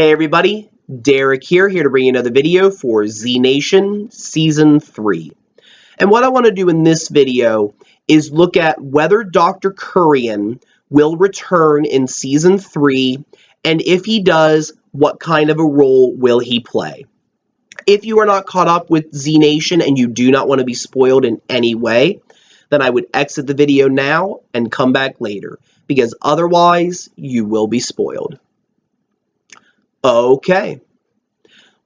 Hey everybody, Derek here to bring you another video for Z Nation Season 3. And what I want to do in this video is look at whether Dr. Kurian will return in Season 3, and if he does, what kind of a role will he play. If you are not caught up with Z Nation and you do not want to be spoiled in any way, then I would exit the video now and come back later, because otherwise you will be spoiled. Okay.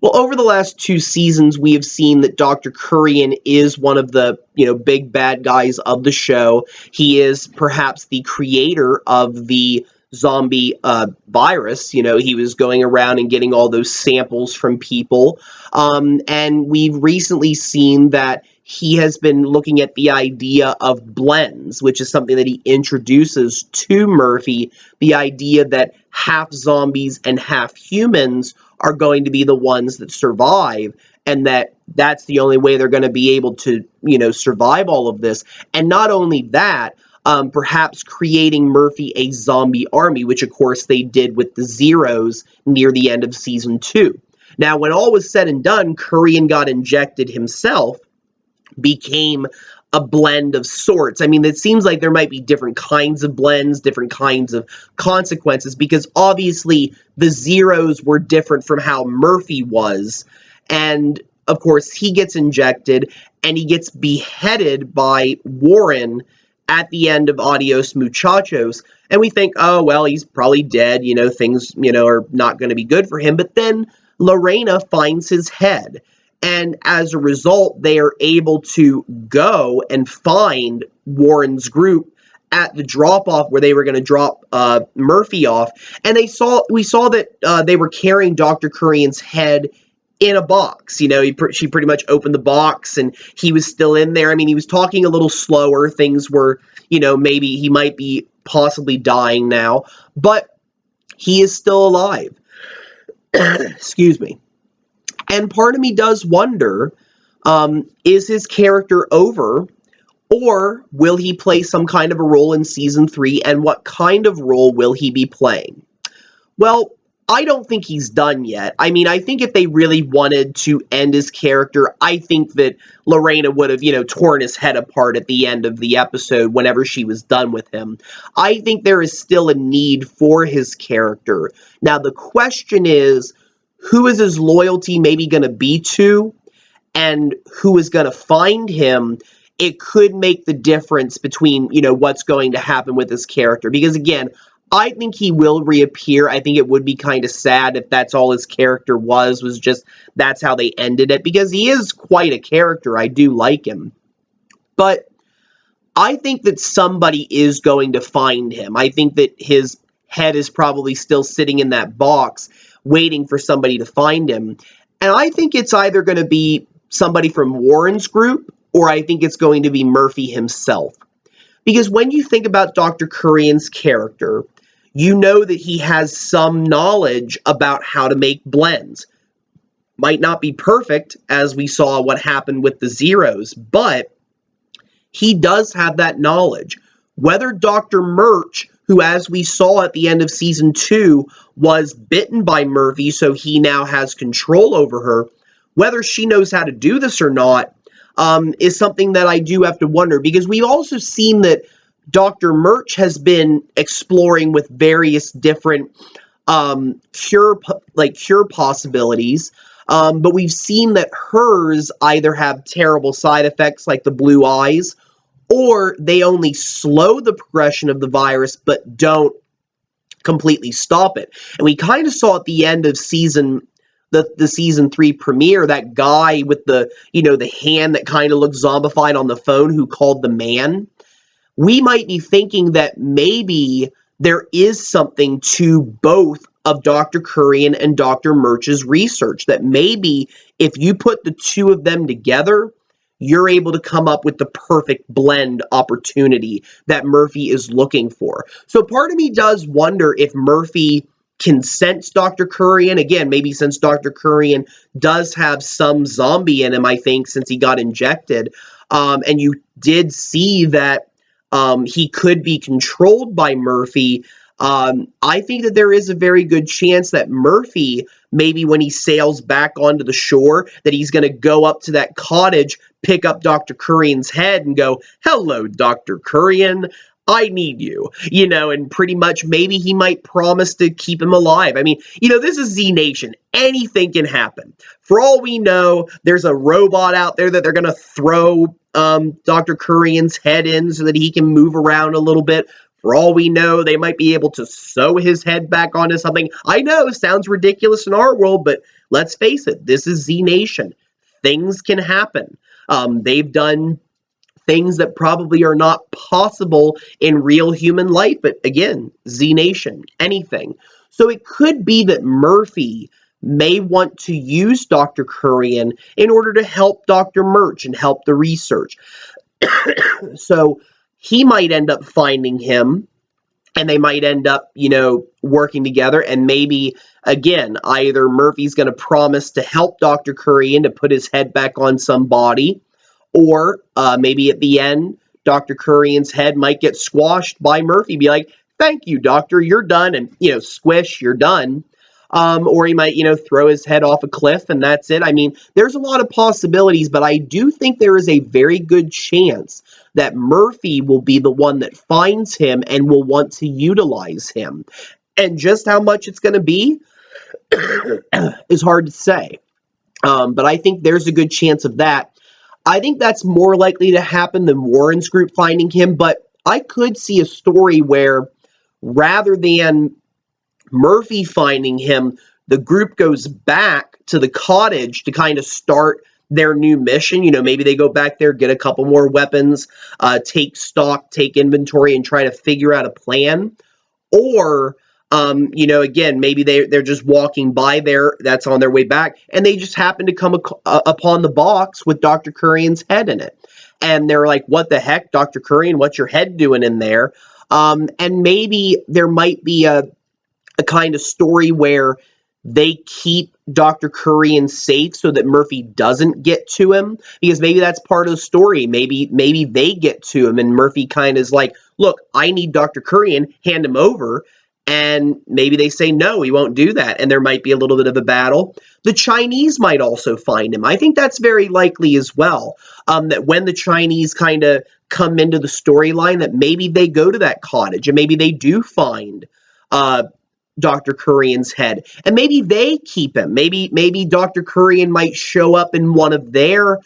Well, over the last 2 seasons, we have seen that Dr. Kurian is one of the, big bad guys of the show. He is perhaps the creator of the zombie virus. He was going around and getting all those samples from people. And we've recently seen that he has been looking at the idea of blends, which is something that he introduces to Murphy, the idea that half zombies and half humans are going to be the ones that survive, and that's the only way they're going to be able to, survive all of this. And not only that, perhaps creating Murphy a zombie army, which of course they did with the Zeros near the end of Season 2. Now, when all was said and done, Kurian got injected himself, became a blend of sorts. I mean, it seems like there might be different kinds of blends, different kinds of consequences, because obviously the Zeros were different from how Murphy was. And of course, he gets injected and he gets beheaded by Warren at the end of Adios Muchachos. And we think, oh, well, he's probably dead. Things, are not going to be good for him. But then Lorena finds his head. And as a result, they are able to go and find Warren's group at the drop-off where they were going to drop Murphy off. And we saw that they were carrying Dr. Kurian's head in a box. She pretty much opened the box and he was still in there. I mean, he was talking a little slower. Things were, maybe he might be possibly dying now, but he is still alive. Excuse me. And part of me does wonder, is his character over, or will he play some kind of a role in Season 3, and what kind of role will he be playing? Well, I don't think he's done yet. I mean, I think if they really wanted to end his character, I think that Lorena would have, torn his head apart at the end of the episode whenever she was done with him. I think there is still a need for his character. Now, the question is, who is his loyalty maybe going to be to, and who is going to find him? It could make the difference between, what's going to happen with his character. Because, again, I think he will reappear. I think it would be kind of sad if that's all his character was just that's how they ended it. Because he is quite a character. I do like him. But I think that somebody is going to find him. I think that his head is probably still sitting in that box, waiting for somebody to find him. And I think it's either going to be somebody from Warren's group, or I think it's going to be Murphy himself. Because when you think about Dr. Kurian's character, you know that he has some knowledge about how to make blends. Might not be perfect, as we saw what happened with the Zeros, but he does have that knowledge. Whether Dr. Murch, who, as we saw at the end of Season 2, was bitten by Murphy, so he now has control over her, whether she knows how to do this or not, is something that I do have to wonder. Because we've also seen that Dr. Murch has been exploring with various different cure possibilities, but we've seen that hers either have terrible side effects like the blue eyes, or they only slow the progression of the virus but don't completely stop it. And we kind of saw at the end of the Season 3 premiere, that guy with the, the hand that kind of looks zombified on the phone who called the man. We might be thinking that maybe there is something to both of Dr. Kurian and Dr. Murch's research, that maybe if you put the two of them together, you're able to come up with the perfect blend opportunity that Murphy is looking for. So part of me does wonder if Murphy can sense Dr. Kurian. Again, maybe since Dr. Kurian does have some zombie in him, I think, since he got injected. And you did see that he could be controlled by Murphy. I think that there is a very good chance that Murphy, maybe when he sails back onto the shore, that he's going to go up to that cottage, pick up Dr. Kurian's head and go, "Hello, Dr. Kurian. I need you," and pretty much maybe he might promise to keep him alive. I mean, this is Z Nation. Anything can happen. For all we know, there's a robot out there that they're going to throw Dr. Kurian's head in so that he can move around a little bit. For all we know, they might be able to sew his head back onto something. I know, sounds ridiculous in our world, but let's face it, this is Z Nation. Things can happen. They've done things that probably are not possible in real human life, but again, Z Nation, anything. So it could be that Murphy may want to use Dr. Kurian in order to help Dr. Murch and help the research. So he might end up finding him, and they might end up, working together, and maybe, again, either Murphy's going to promise to help Dr. Kurian to put his head back on some body, or maybe at the end, Dr. Kurian's head might get squashed by Murphy, be like, "Thank you, doctor, you're done," and, squish, you're done. Or he might, throw his head off a cliff, and that's it. I mean, there's a lot of possibilities, but I do think there is a very good chance that Murphy will be the one that finds him and will want to utilize him. And just how much it's going to be is hard to say. But I think there's a good chance of that. I think that's more likely to happen than Warren's group finding him, but I could see a story where rather than Murphy finding him, the group goes back to the cottage to kind of start their new mission. Maybe they go back there, get a couple more weapons, take stock, take inventory, and try to figure out a plan. Or again, maybe they're just walking by there, that's on their way back, and they just happen to come upon the box with Dr. Kurian's head in it. And they're like, "What the heck, Dr. Kurian, what's your head doing in there?" And maybe there might be a kind of story where they keep Dr. Kurian safe so that Murphy doesn't get to him, because maybe that's part of the story. Maybe they get to him and Murphy kind of is like, "Look, I need Dr. Kurian, hand him over." And maybe they say, "No, we won't do that." And there might be a little bit of a battle. The Chinese might also find him. I think that's very likely as well. That when the Chinese kind of come into the storyline, that maybe they go to that cottage and maybe they do find Dr. Kurian's head. And maybe they keep him. Maybe Dr. Kurian might show up in one of their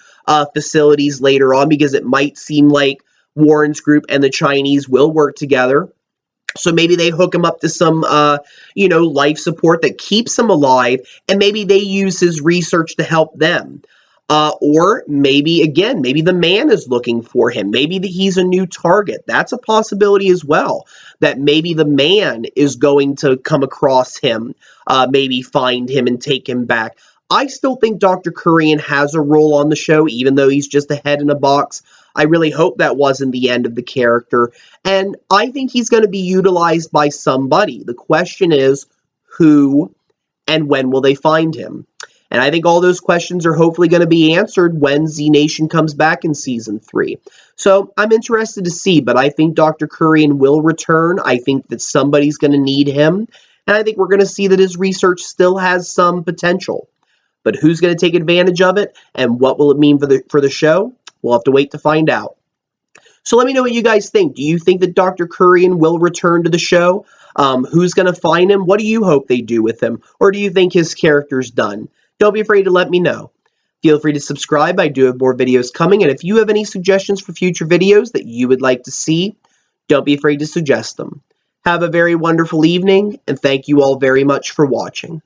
facilities later on, because it might seem like Warren's group and the Chinese will work together. So maybe they hook him up to some, life support that keeps him alive, and maybe they use his research to help them. Or maybe, again, maybe the man is looking for him. Maybe he's a new target. That's a possibility as well, that maybe the man is going to come across him, maybe find him and take him back. I still think Dr. Kurian has a role on the show, even though he's just a head in a box. I really hope that wasn't the end of the character. And I think he's going to be utilized by somebody. The question is, who and when will they find him? And I think all those questions are hopefully going to be answered when Z Nation comes back in Season 3. So I'm interested to see, but I think Dr. Kurian will return. I think that somebody's going to need him. And I think we're going to see that his research still has some potential. But who's going to take advantage of it, and what will it mean for the show? We'll have to wait to find out. So let me know what you guys think. Do you think that Dr. Kurian will return to the show? Who's going to find him? What do you hope they do with him? Or do you think his character's done? Don't be afraid to let me know. Feel free to subscribe. I do have more videos coming. And if you have any suggestions for future videos that you would like to see, don't be afraid to suggest them. Have a very wonderful evening, and thank you all very much for watching.